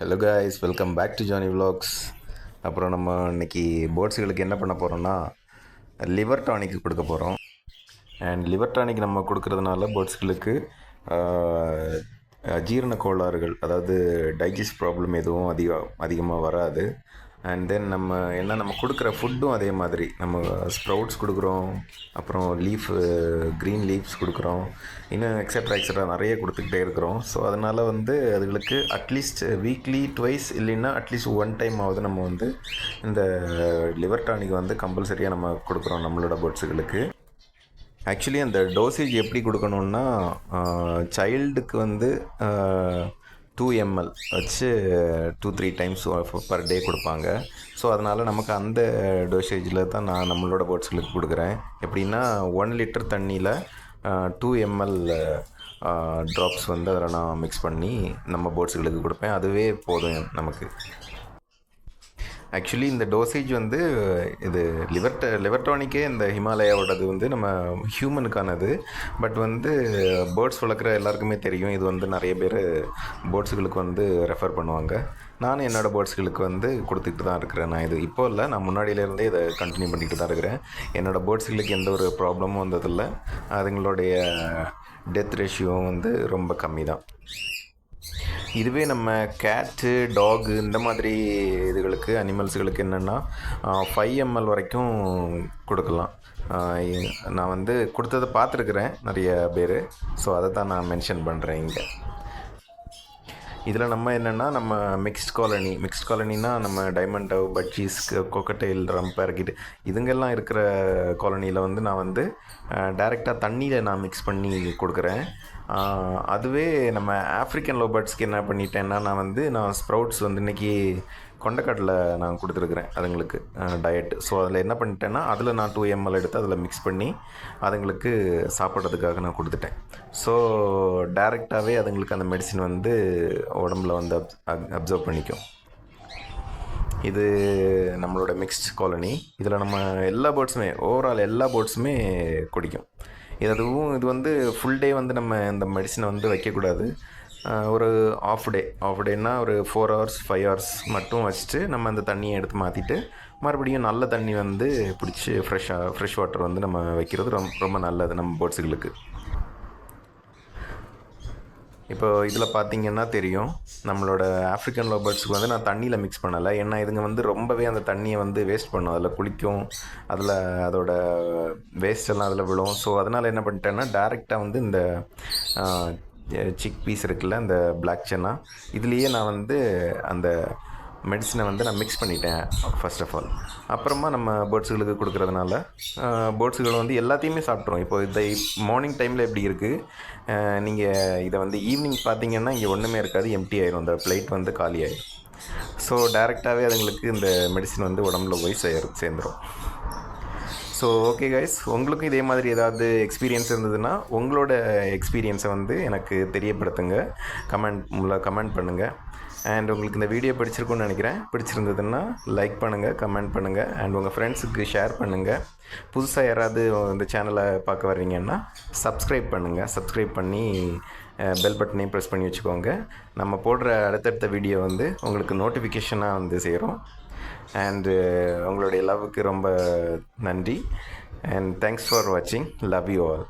Hello guys, welcome back to Johnny vlogs. அப்புறம் நம்ம இன்னைக்கு பேர்ட்ஸுகளுக்கு என்ன பண்ண போகிறோம்னா லிவர் டானிக் கொடுக்க போகிறோம். அண்ட் லிவர் டானிக் நம்ம கொடுக்கறதுனால பேர்ட்ஸுகளுக்கு ஜீரண கோளாறுகள், அதாவது டைஜஸ்ட் ப்ராப்ளம் எதுவும் அதிகமாக வராது. அண்ட் தென் நம்ம கொடுக்குற ஃபுட்டும் அதே மாதிரி நம்ம ஸ்ப்ரவுட்ஸ் கொடுக்குறோம், அப்புறம் க்ரீன் லீவ்ஸ் கொடுக்குறோம், இன்னும் எக்ஸட்ரா நிறைய கொடுத்துக்கிட்டே இருக்கிறோம். ஸோ அதனால் அதுகளுக்கு அட்லீஸ்ட் வீக்லி ட்வைஸ் இல்லைன்னா அட்லீஸ்ட் ஒன் டைம் ஆகுது நம்ம இந்த லிவர் டானிக் கம்பல்சரியாக நம்ம கொடுக்குறோம் நம்மளோட பேர்ட்ஸுகளுக்கு. ஆக்சுவலி அந்த டோசேஜ் எப்படி கொடுக்கணுன்னா, சைல்டுக்கு 2 ml வச்சு 2-3 டைம்ஸ் பர் டே கொடுப்பாங்க. ஸோ அதனால் நமக்கு அந்த டோசேஜில் தான் நான் நம்மளோட பேர்ட்ஸுகளுக்கு கொடுக்குறேன். எப்படின்னா 1 லிட்டர் தண்ணியில் 2 ml ட்ராப்ஸ் அதில் நான் மிக்ஸ் பண்ணி நம்ம பேர்ட்ஸுகளுக்கு கொடுப்பேன். அதுவே போதும் நமக்கு. ஆக்சுவலி இந்த டோசேஜ் இது லிவர் டானிக்கே இந்த ஹிமாலயாவோடது நம்ம ஹியூமனுக்கானது. பட் பேர்ட்ஸ் வளர்க்குற எல்லாருக்குமே தெரியும், இது நிறைய பேர் பேர்ட்ஸுகளுக்கு ரெஃபர் பண்ணுவாங்க. நானும் என்னோடய பேர்ட்ஸுகளுக்கு கொடுத்துக்கிட்டு தான் இருக்கிறேன். நான் இது இப்போ இல்லை, நான் முன்னாடியிலேருந்தே இதை கண்டினியூ பண்ணிக்கிட்டு தான் இருக்கிறேன். என்னோடய பேர்ட்ஸுகளுக்கு எந்த ஒரு ப்ராப்ளமும் வந்ததில்லை. அதுங்களுடைய டெத் ரேஷியோவும் ரொம்ப கம்மி தான். இதுவே நம்ம கேட்டு, டாகு இந்த மாதிரி இதுகளுக்கு, அனிமல்ஸுகளுக்கு என்னென்னா 5 ml வரைக்கும் கொடுக்கலாம். நான் கொடுத்ததை பார்த்துருக்குறேன் நிறைய பேர். ஸோ அதை தான் நான் மென்ஷன் பண்ணுறேன் இங்கே. இதில் நம்ம மிக்ஸ்ட் காலனினா நம்ம டைமண்ட் டவ், பட்ஜீஸ், கொக்கட்டெயில், ரம்பேர்கிட் இதுங்கெல்லாம் இருக்கிற காலனியில் நான் டைரெக்டாக தண்ணியில் நான் மிக்ஸ் பண்ணி கொடுக்குறேன். அதுவே நம்ம ஆஃப்ரிக்கன் லோபர்ட்ஸ்க்கு என்ன பண்ணிட்டேன்னா, நான் ஸ்ப்ரவுட்ஸ் இன்றைக்கி கொண்டக்கடலை நான் கொடுத்துருக்குறேன் அதுங்களுக்கு டயட்டு. ஸோ அதில் என்ன பண்ணிட்டேன்னா, அதில் நான் 2 ml எடுத்து அதில் மிக்ஸ் பண்ணி அதுங்களுக்கு சாப்பிட்றதுக்காக நான் கொடுத்துட்டேன். ஸோ டைரெக்டாகவே அதுங்களுக்கு அந்த மெடிசின் உடம்புல அப்சர்வ் பண்ணிக்கும். இது நம்மளோட மிக்ஸ்ட் காலனி. இதில் நம்ம எல்லா பேர்ட்ஸுமே, ஓவரால் எல்லா பேர்ட்ஸுமே குடிக்கும். இது ஃபுல் டே நம்ம இந்த மெடிசனை வைக்கக்கூடாது. ஒரு ஆஃப் டேன்னா ஒரு 4 hours 5 hours மட்டும் வச்சுட்டு நம்ம அந்த தண்ணியை எடுத்து மாற்றிட்டு மறுபடியும் நல்ல தண்ணி பிடிச்சி ஃப்ரெஷ் வாட்டர் நம்ம வைக்கிறது ரொம்ப நல்லது நம்ம பேர்ட்ஸுகளுக்கு. இப்போ இதில் பார்த்திங்கன்னா தெரியும், நம்மளோட ஆஃப்ரிக்கன் லோபர்ட்ஸுக்கு நான் தண்ணியில் மிக்ஸ் பண்ணலை. ஏன்னா இதுங்க ரொம்பவே அந்த தண்ணியை வேஸ்ட் பண்ணும். அதில் குளிக்கும், அதோட வேஸ்டெல்லாம் அதில் விழும். ஸோ அதனால் என்ன பண்ணிட்டேன்னா, டேரெக்டாக இந்த சிக் பீஸ் இருக்குல்ல, இந்த பிளாக் சென்னா, இதுலேயே நான் அந்த மெடிசனை நான் மிக்ஸ் பண்ணிட்டேன் ஃபர்ஸ்ட் ஆஃப் ஆல். அப்புறமா நம்ம பேர்ட்ஸுகளுக்கு கொடுக்குறதுனால பேர்ட்ஸுகள் எல்லாத்தையுமே சாப்பிட்றோம். இப்போ இதை மார்னிங் டைமில் எப்படி இருக்குது, நீங்கள் இதை ஈவினிங் பார்த்தீங்கன்னா இங்கே ஒன்றுமே இருக்காது, எம்டி ஆயிரும், அந்த பிளேட் காலி ஆயிடும். ஸோ டைரெக்டாகவே அதுங்களுக்கு இந்த மெடிசின் உடம்புல போய் சேர்ந்துடும். ஸோ ஓகே கைஸ், உங்களுக்கும் இதே மாதிரி ஏதாவது எக்ஸ்பீரியன்ஸ் இருந்ததுன்னா உங்களோட எக்ஸ்பீரியன்ஸை எனக்கு தெரியப்படுத்துங்க, கமெண்ட் பண்ணுங்கள். அண்ட் உங்களுக்கு இந்த வீடியோ பிடிச்சிருக்குன்னு நினைக்கிறேன். பிடிச்சிருந்ததுன்னா லைக் பண்ணுங்கள், கமெண்ட் பண்ணுங்கள், அண்ட் உங்கள் ஃப்ரெண்ட்ஸுக்கு ஷேர் பண்ணுங்கள். புதுசாக யாராவது இந்த சேனலை பார்க்க வர்றீங்கன்னா சப்ஸ்கிரைப் பண்ணுங்கள். சப்ஸ்கிரைப் பண்ணி பெல் பட்டனையும் ப்ரெஸ் பண்ணி வச்சுக்கோங்க. நம்ம போடுற அடுத்தடுத்த வீடியோ உங்களுக்கு நோட்டிஃபிகேஷனாக சேரும். அண்டு உங்களுடைய லவ்வுக்கு ரொம்ப நன்றி. அண்ட் தேங்க்ஸ் ஃபார் வாட்சிங். Love you all.